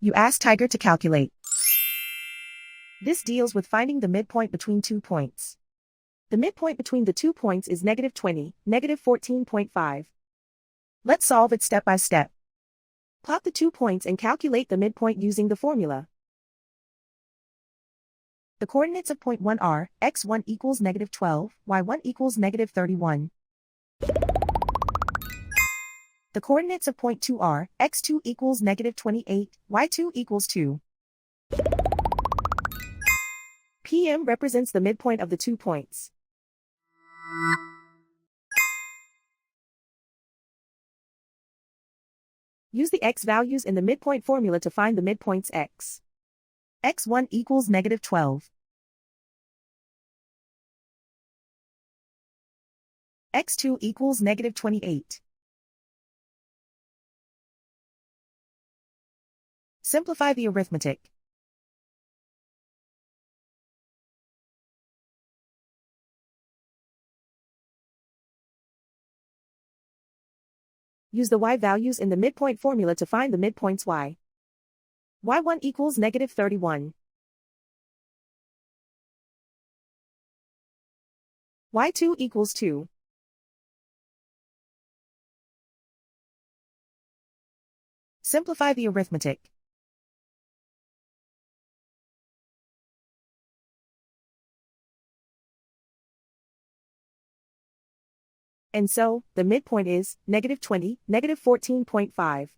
You ask Tiger to calculate. This deals with finding the midpoint between 2 points. The midpoint between the 2 points is -20, -14.5. Let's solve it step by step. Plot the 2 points and calculate the midpoint using the formula. The coordinates of point 1 are, x1 equals -12, y1 equals -31. The coordinates of point 2 are, x2 equals -28, y2 equals 2. PM represents the midpoint of the 2 points. Use the x values in the midpoint formula to find the midpoints x. x1 equals -12. x2 equals -28. Simplify the arithmetic. Use the y values in the midpoint formula to find the midpoints y. y1 equals -31. y2 equals 2. Simplify the arithmetic. And so, the midpoint is -20, -14.5.